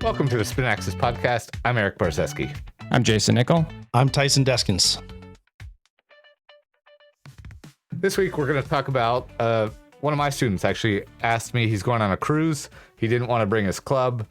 Welcome to the Spin Axis podcast. I'm Erik Barzeski. I'm Jayson Nickol. I'm Tyson Deskins. This week we're going to talk about one of my students actually asked me, he's going on a cruise. He didn't want to bring his club.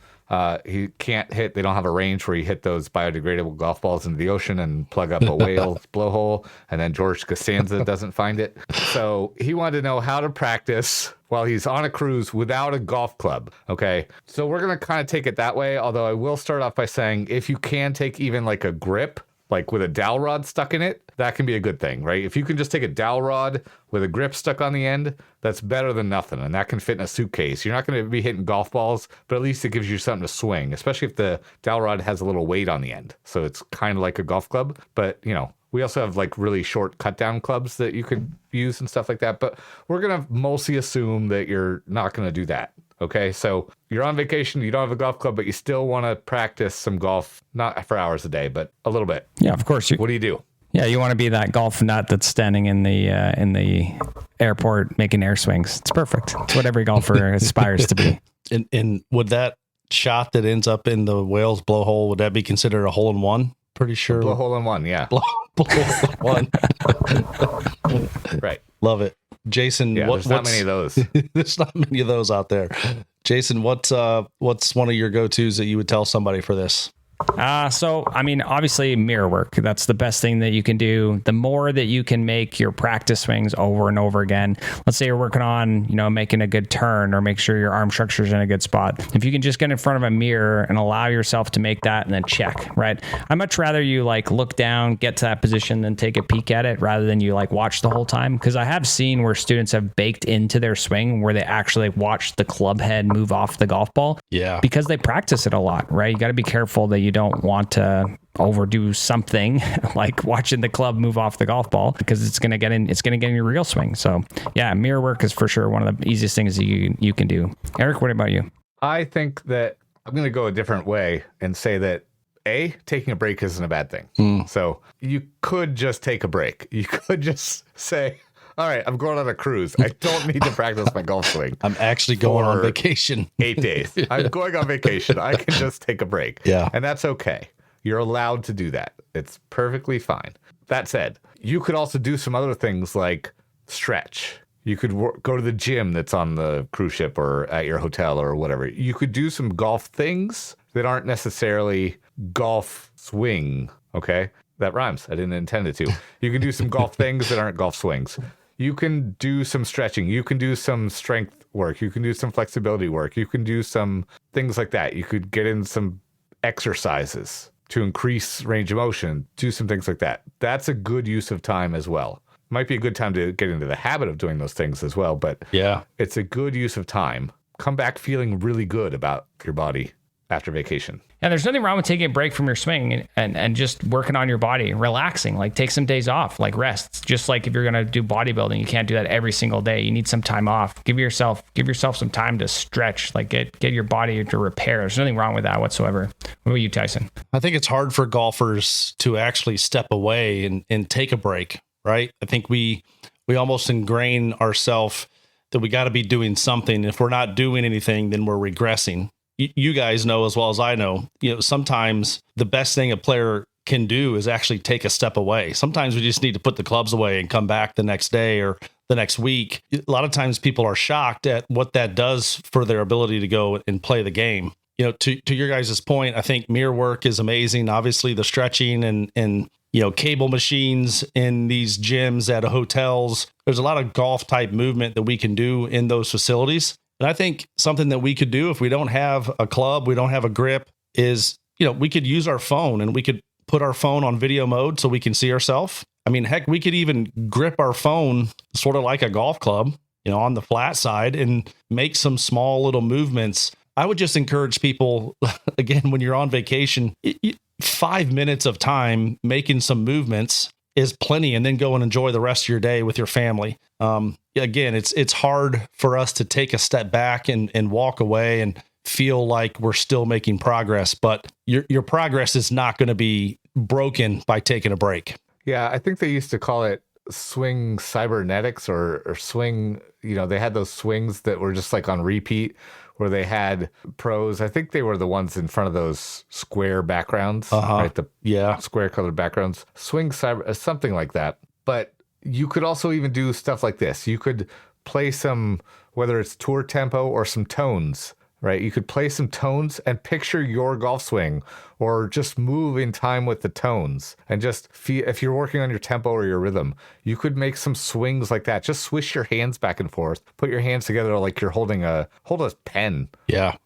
He can't hit, they don't have a range where you hit those biodegradable golf balls into the ocean and plug up a whale's blowhole, and then George Costanza doesn't find it. So he wanted to know how to practice while he's on a cruise without a golf club. Okay. So we're going to kind of take it that way. Although I will start off by saying, if you can take even like a grip, like with a dowel rod stuck in it, that can be a good thing, right? If you can just take a dowel rod with a grip stuck on the end, that's better than nothing. And that can fit in a suitcase. You're not going to be hitting golf balls, but at least it gives you something to swing, especially if the dowel rod has a little weight on the end. So it's kind of like a golf club, but you know, we also have like really short cut down clubs that you could use and stuff like that. But we're going to mostly assume that you're not going to do that. Okay, so you're on vacation, you don't have a golf club, but you still want to practice some golf, not for hours a day, but a little bit. Yeah, of course. What do you do? Yeah, you want to be that golf nut that's standing in the airport making air swings. It's perfect. It's what every golfer aspires to be. And would that shot that ends up in the whale's blowhole, would that be considered a hole in one? Pretty sure. Blowhole in one, yeah. Blowhole in one. Right. Love it. Jayson, yeah, there's not many of those. There's not many of those out there. Jayson, what's one of your go-tos that you would tell somebody for this? So, I mean, obviously mirror work, that's the best thing that you can do. The more that you can make your practice swings over and over again, let's say you're working on, making a good turn or make sure your arm structure is in a good spot. If you can just get in front of a mirror and allow yourself to make that and then check, right? I'd much rather you look down, get to that position, then take a peek at it rather than you watch the whole time. Because I have seen where students have baked into their swing where they actually watch the club head move off the golf ball. Yeah. Because they practice it a lot, right? You got to be careful that you don't want to overdo something like watching the club move off the golf ball, because it's going to get in your real swing. So yeah, mirror work is for sure one of the easiest things that you can do. Erik, what about you? I think that I'm going to go a different way and say that taking a break isn't a bad thing. So you could just take a break. You could just say, all right, I'm going on a cruise. I don't need to practice my golf swing. I'm actually going on vacation. 8 days. I'm going on vacation. I can just take a break. Yeah. And that's okay. You're allowed to do that. It's perfectly fine. That said, you could also do some other things like stretch. You could go to the gym that's on the cruise ship or at your hotel or whatever. You could do some golf things that aren't necessarily golf swing. Okay? That rhymes. I didn't intend it to. You can do some golf things that aren't golf swings. You can do some stretching. You can do some strength work. You can do some flexibility work. You can do some things like that. You could get in some exercises to increase range of motion, do some things like that. That's a good use of time as well. Might be a good time to get into the habit of doing those things as well, but yeah, it's a good use of time. Come back feeling really good about your body after vacation. Yeah, there's nothing wrong with taking a break from your swing and just working on your body, relaxing, take some days off, rest. Just like if you're going to do bodybuilding, you can't do that every single day. You need some time off. Give yourself some time to stretch, get your body to repair. There's nothing wrong with that whatsoever. What about you, Tyson? I think it's hard for golfers to actually step away and take a break, right? I think we almost ingrain ourselves that we got to be doing something. If we're not doing anything, then we're regressing. You guys know as well as I know, sometimes the best thing a player can do is actually take a step away. Sometimes we just need to put the clubs away and come back the next day or the next week. A lot of times people are shocked at what that does for their ability to go and play the game. To your guys' point, I think mirror work is amazing. Obviously the stretching and cable machines in these gyms at hotels. There's a lot of golf type movement that we can do in those facilities. And I think something that we could do if we don't have a club, we don't have a grip, is, we could use our phone and we could put our phone on video mode so we can see ourselves. I mean, heck, we could even grip our phone sort of like a golf club, on the flat side and make some small little movements. I would just encourage people, again, when you're on vacation, 5 minutes of time making some movements is plenty, and then go and enjoy the rest of your day with your family. Again, it's hard for us to take a step back and walk away and feel like we're still making progress, but your progress is not going to be broken by taking a break. Yeah, I think they used to call it swing cybernetics or swing, they had those swings that were just like on repeat where they had pros. I think they were the ones in front of those square backgrounds, right? The square colored backgrounds, swing cyber, something like that. But you could also even do stuff like this. You could play some, whether it's tour tempo or some tones, right? You could play some tones and picture your golf swing or just move in time with the tones and just feel, if you're working on your tempo or your rhythm, you could make some swings like that. Just swish your hands back and forth, put your hands together like you're hold a pen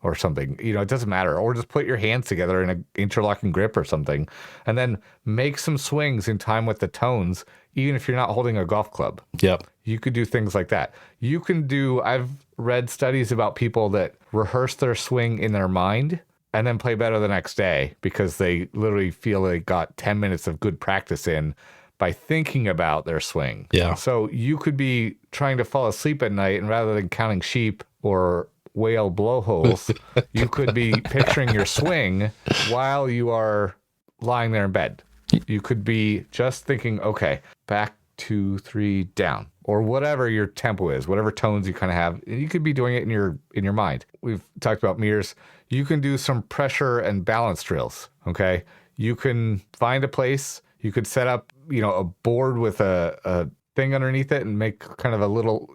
or something, it doesn't matter. Or just put your hands together in an interlocking grip or something and then make some swings in time with the tones, even if you're not holding a golf club. Yep. You could do things like that. You can do, I've read studies about people that rehearse their swing in their mind and then play better the next day because they literally feel they got 10 minutes of good practice in by thinking about their swing. Yeah. So you could be trying to fall asleep at night and rather than counting sheep or whale blowholes, you could be picturing your swing while you are lying there in bed. You could be just thinking, okay, back, 2, 3, down, or whatever your tempo is, whatever tones you kind of have. You could be doing it in your mind. We've talked about mirrors. You can do some pressure and balance drills. Okay, you can find a place. You could set up, a board with a thing underneath it and make kind of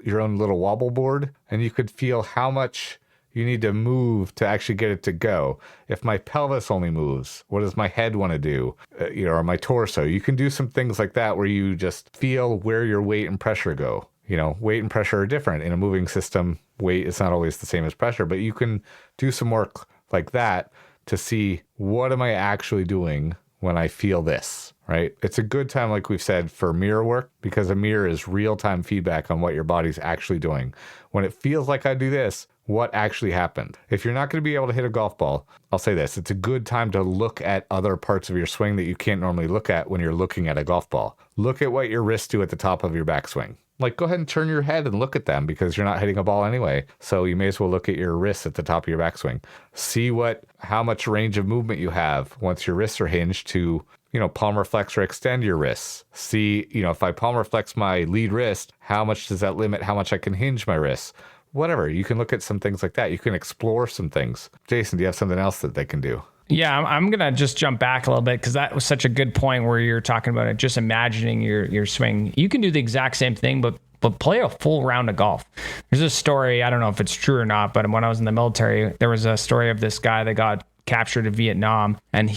your own little wobble board, and you could feel how much you need to move to actually get it to go. If my pelvis only moves, what does my head want to do? Or my torso. You can do some things like that where you just feel where your weight and pressure go. Weight and pressure are different. In a moving system, weight is not always the same as pressure, but you can do some work like that to see what am I actually doing when I feel this, right? It's a good time, like we've said, for mirror work because a mirror is real-time feedback on what your body's actually doing. When it feels like I do this, what actually happened? If you're not going to be able to hit a golf ball, I'll say this, it's a good time to look at other parts of your swing that you can't normally look at when you're looking at a golf ball. Look at what your wrists do at the top of your backswing. Like, go ahead and turn your head and look at them because you're not hitting a ball anyway. So you may as well look at your wrists at the top of your backswing. See how much range of movement you have once your wrists are hinged to, palmar flex or extend your wrists. See, if I palmar flex my lead wrist, how much does that limit how much I can hinge my wrists? Whatever. You can look at some things like that. You can explore some things. Jayson, do you have something else that they can do? Yeah, I'm going to just jump back a little bit because that was such a good point where you're talking about it, just imagining your swing. You can do the exact same thing, but play a full round of golf. There's a story, I don't know if it's true or not, but when I was in the military, there was a story of this guy that got captured in Vietnam, and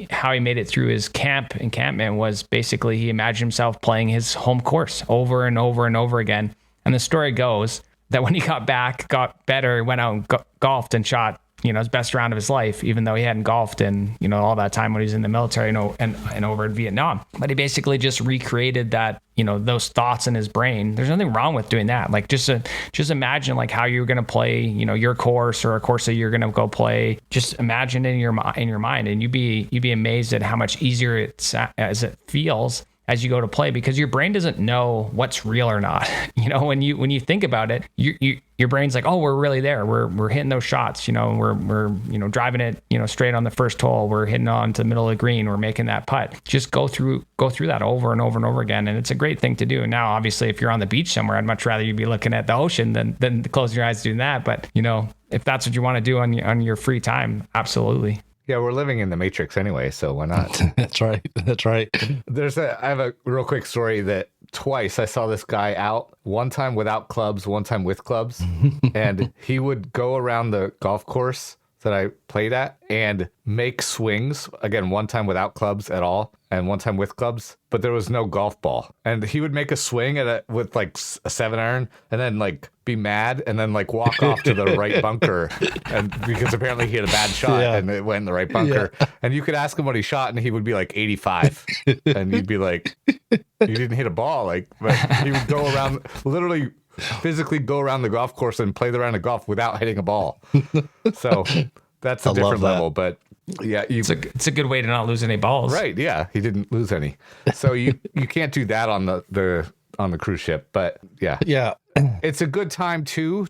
how he made it through his encampment was basically he imagined himself playing his home course over and over and over again. And the story goes that when he got back, got better, went out and golfed and shot, his best round of his life, even though he hadn't golfed in, all that time when he was in the military and over in Vietnam. But he basically just recreated that, those thoughts in his brain. There's nothing wrong with doing that. Like just imagine like how you're going to play, your course or a course that you're going to go play. Just imagine in your mind, and you'd be amazed at how much easier as it feels as you go to play, because your brain doesn't know what's real or not. When you think about it, your brain's like, oh, we're really there. We're hitting those shots. We're driving it, straight on the first hole. We're hitting on to the middle of the green. We're making that putt. Just go through that over and over and over again. And it's a great thing to do. Now, obviously, if you're on the beach somewhere, I'd much rather you be looking at the ocean than closing your eyes doing that. But, if that's what you want to do on your free time, absolutely. Yeah, we're living in the Matrix anyway, so why not? That's right. I have a real quick story that twice I saw this guy out, one time without clubs, one time with clubs, and he would go around the golf course that I played at and make swings, again, one time without clubs at all, and one time with clubs, but there was no golf ball. And he would make a swing with like a 7-iron and then like be mad and then like walk off to the right bunker, and because apparently he had a bad shot and it went in the right bunker. Yeah. And you could ask him what he shot and he would be like 85 and you'd be like, you didn't hit a ball. But he would go around, literally physically go around the golf course and play the round of golf without hitting a ball. So that's a different level, but yeah, it's a good way to not lose any balls. Right. Yeah. He didn't lose any. So you can't do that on the cruise ship, but yeah. Yeah. It's a good time too,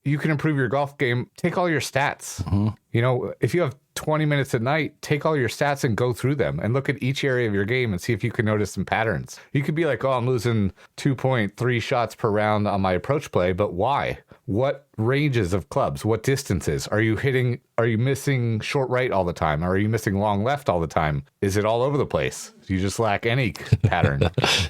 you can improve your golf game. Take all your stats. Mm-hmm. If you have 20 minutes at night, take all your stats and go through them and look at each area of your game and see if you can notice some patterns. You could be like, oh, I'm losing 2.3 shots per round on my approach play, but why? What ranges of clubs? What distances? Are you missing short right all the time? Are you missing long left all the time? Is it all over the place? Do you just lack any pattern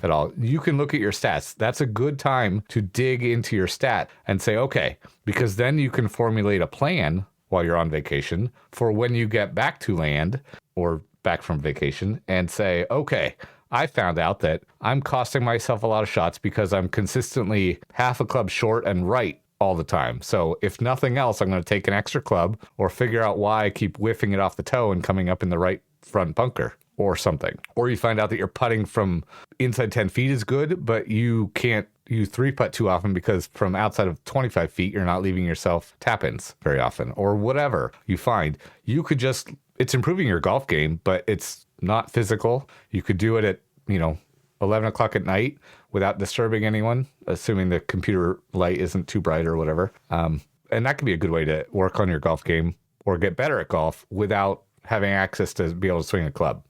at all? You can look at your stats. That's a good time to dig into your stat and say, okay, because then you can formulate a plan while you're on vacation for when you get back to land or back from vacation and say, okay, I found out that I'm costing myself a lot of shots because I'm consistently half a club short and right all the time. So if nothing else, I'm going to take an extra club or figure out why I keep whiffing it off the toe and coming up in the right front bunker or something. Or you find out that your putting from inside 10 feet is good, but you can't use 3-putt too often because from outside of 25 feet, you're not leaving yourself tap-ins very often or whatever you find. You could just, it's improving your golf game, but it's not physical. You could do it at, 11 o'clock at night without disturbing anyone, assuming the computer light isn't too bright or whatever. And that can be a good way to work on your golf game or get better at golf without having access to be able to swing a club.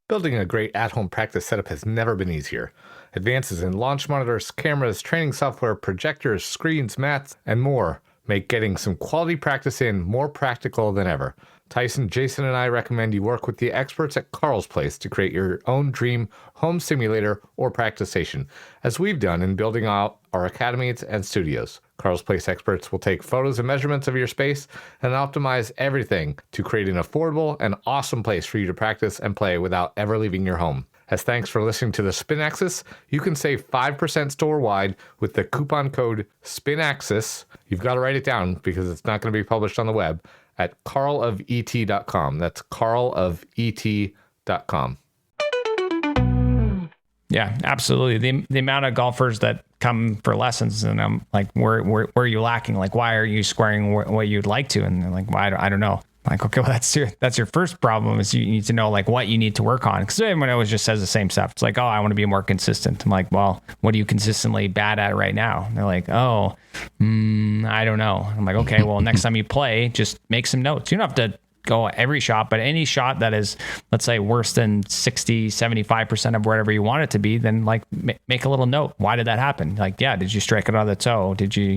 Building a great at-home practice setup has never been easier. Advances in launch monitors, cameras, training software, projectors, screens, mats, and more make getting some quality practice in more practical than ever. Tyson, Jayson, and I recommend you work with the experts at Carl's Place to create your own dream home simulator or practice station, as we've done in building out our academies and studios. Carl's Place experts will take photos and measurements of your space and optimize everything to create an affordable and awesome place for you to practice and play without ever leaving your home. As thanks for listening to the Spin Axis, you can save 5% store-wide with the coupon code SPINAXIS. You've got to write it down because it's not going to be published on the web at carlofet.com. That's carlofet.com. Yeah, absolutely. The amount of golfers that come for lessons and I'm like, where are you lacking? Like, why are you squaring what you'd like to? And they're like, well, I don't know. Like, okay, well, that's your first problem is you need to know like what you need to work on. Because everyone always just says the same stuff. It's like, oh, I want to be more consistent. I'm like, well, what are you consistently bad at right now? And they're like, oh, I don't know. I'm like, okay, well, next time you play, just make some notes. You don't have to go every shot, but any shot that is, let's say, worse than 60, 75% of whatever you want it to be, then like make a little note. Why did that happen? Like, yeah, did you strike it on the toe? Did you,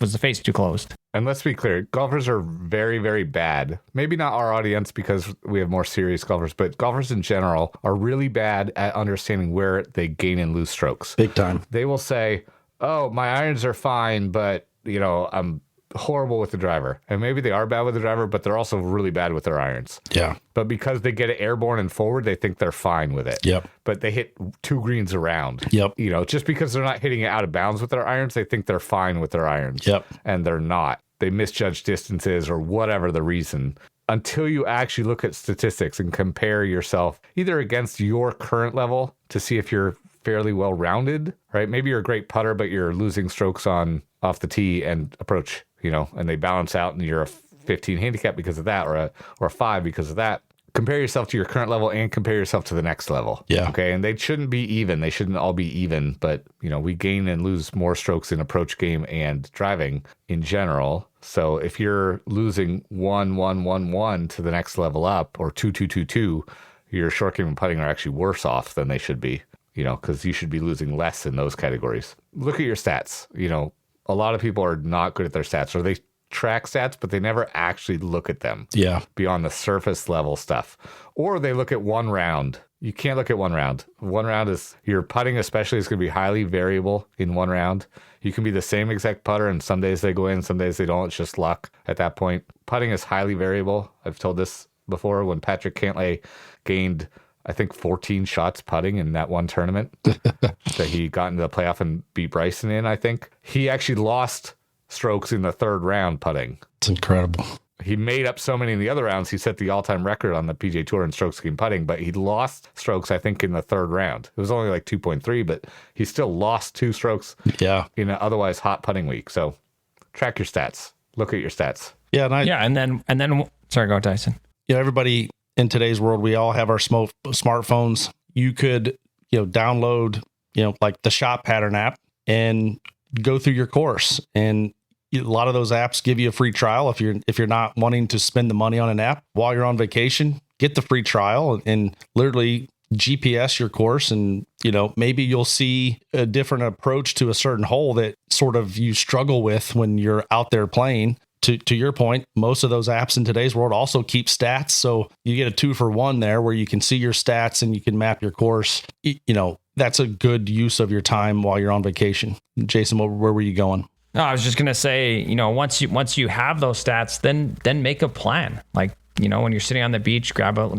was the face too closed? And let's be clear, golfers are very, very bad. Maybe not our audience because we have more serious golfers, but golfers in general are really bad at understanding where they gain and lose strokes. Big time. They will say, oh, my irons are fine, but, I'm horrible with the driver. And maybe they are bad with the driver, but they're also really bad with their irons. Yeah. But because they get it airborne and forward, they think they're fine with it. Yep. But they hit 2 greens around. Yep. Just because they're not hitting it out of bounds with their irons, they think they're fine with their irons. Yep. And they're not. They misjudge distances or whatever the reason. Until you actually look at statistics and compare yourself either against your current level to see if you're fairly well rounded, right? Maybe you're a great putter, but you're losing strokes off the tee and approach, and they balance out and you're a 15 handicap because of that, or a 5 because of that. Compare yourself to your current level and compare yourself to the next level. Yeah. Okay. And they shouldn't be even. They shouldn't all be even, but we gain and lose more strokes in approach game and driving in general. So if you're losing 1, 1, 1, 1 to the next level up, or 2, 2, 2, 2, your short game and putting are actually worse off than they should be, because you should be losing less in those categories. Look at your stats. A lot of people are not good at their stats, or they track stats, but they never actually look at them. Yeah. Beyond the surface level stuff. Or they look at one round. You can't look at one round. One round is, your putting especially is going to be highly variable in one round. You can be the same exact putter, and some days they go in, some days they don't. It's just luck at that point. Putting is highly variable. I've told this before when Patrick Cantlay gained, I think, 14 shots putting in that one tournament that he got into the playoff and beat Bryson in, I think. He actually lost strokes in the 3rd round putting. It's incredible. He made up so many in the other rounds. He set the all-time record on the PGA Tour in strokes gained putting, but he lost strokes, I think, in the 3rd round. It was only like 2.3, but he still lost 2 strokes in an otherwise hot putting week. So track your stats. Look at your stats. Yeah. And then sorry, go Tyson. Everybody in today's world, we all have our smartphones. You could, download, like the Shot Pattern app and go through your course and A lot of those apps give you a free trial. If you're not wanting to spend the money on an app while you're on vacation, get the free trial and literally GPS your course. And, maybe you'll see a different approach to a certain hole that sort of you struggle with when you're out there playing. To your point, most of those apps in today's world also keep stats. So you get a 2-for-1 there where you can see your stats and you can map your course. That's a good use of your time while you're on vacation. Jayson, where were you going? No, I was just going to say, once you have those stats, then make a plan. Like, when you're sitting on the beach, grab a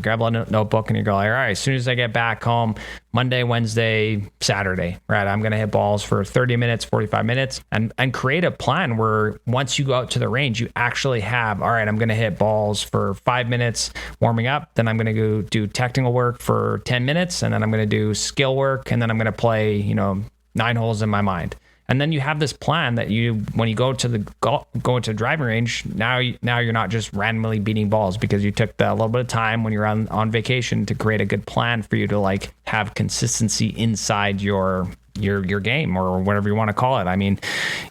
notebook and you go, all right, as soon as I get back home, Monday, Wednesday, Saturday, right, I'm going to hit balls for 30 minutes, 45 minutes and create a plan where once you go out to the range, you actually have, all right, I'm going to hit balls for 5 minutes warming up. Then I'm going to go do technical work for 10 minutes. And then I'm going to do skill work. And then I'm going to play, 9 holes in my mind. And then you have this plan that when you go to the driving range, now you're not just randomly beating balls because you took a little bit of time when you're on vacation to create a good plan for you to like have consistency inside your game or whatever you want to call it. I mean,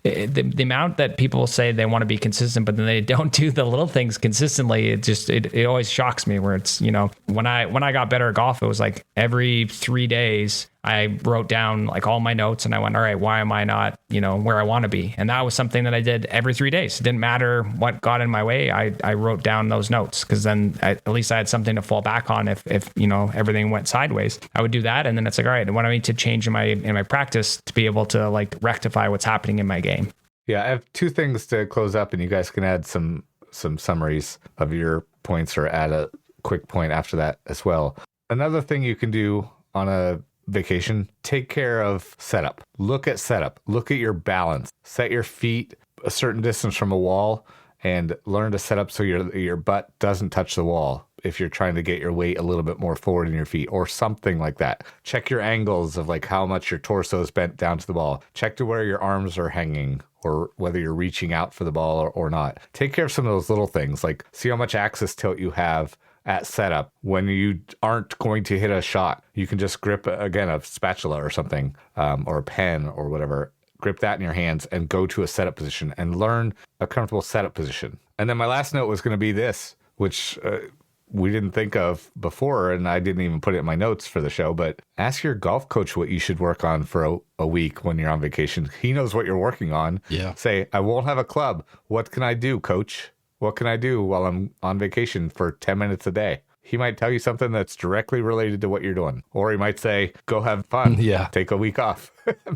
the amount that people say they want to be consistent, but then they don't do the little things consistently. It always shocks me where it's, when I got better at golf, it was like every 3 days I wrote down like all my notes and I went, all right, why am I not, where I want to be? And that was something that I did every 3 days. It didn't matter what got in my way. I wrote down those notes because then at least I had something to fall back on if everything went sideways. I would do that. And then it's like, all right, what do I need to change in my practice to be able to like rectify what's happening in my game? Yeah, I have 2 things to close up and you guys can add some summaries of your points or add a quick point after that as well. Another thing you can do on a vacation, take care of setup. Look at setup. Look at your balance. Set your feet a certain distance from a wall and learn to set up so your butt doesn't touch the wall if you're trying to get your weight a little bit more forward in your feet or something like that. Check your angles of like how much your torso is bent down to the ball. Check to where your arms are hanging or whether you're reaching out for the ball or not. Take care of some of those little things, like see how much axis tilt you have at setup. When you aren't going to hit a shot, you can just grip, again, a spatula or something, or a pen or whatever. Grip that in your hands and go to a setup position and learn a comfortable setup position. And then my last note was going to be this, which we didn't think of before, and I didn't even put it in my notes for the show, but ask your golf coach what you should work on for a week when you're on vacation. He knows what you're working on. Yeah. Say, I won't have a club. What can I do, coach? What can I do while I'm on vacation for 10 minutes a day? He might tell you something that's directly related to what you're doing. Or he might say, go have fun. Yeah. Take a week off.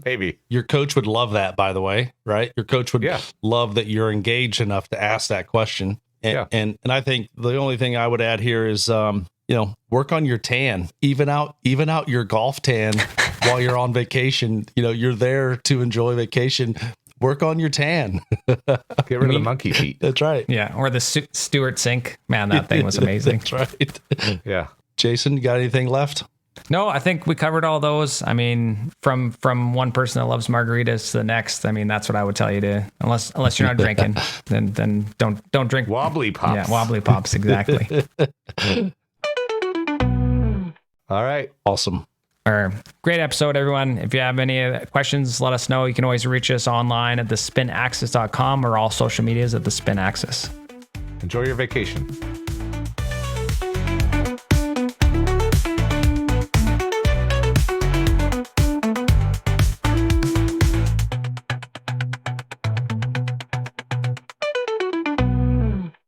Maybe. Your coach would love that, by the way, right? Your coach would love that you're engaged enough to ask that question. And I think the only thing I would add here is, work on your tan. Even out your golf tan while you're on vacation. You're there to enjoy vacation. Work on your tan. Get rid of the monkey feet. That's right. Yeah. Or the Stewart sink. Man, that thing was amazing. That's right. Yeah. Jayson, you got anything left? No, I think we covered all those. I mean, from one person that loves margaritas to the next, I mean, that's what I would tell you to, unless you're not drinking, then don't drink. Wobbly pops. Yeah, wobbly pops. Exactly. All right. Awesome. Great episode, everyone. If you have any questions, let us know. You can always reach us online at thespinaxis.com or all social medias at The Spin Axis. Enjoy your vacation.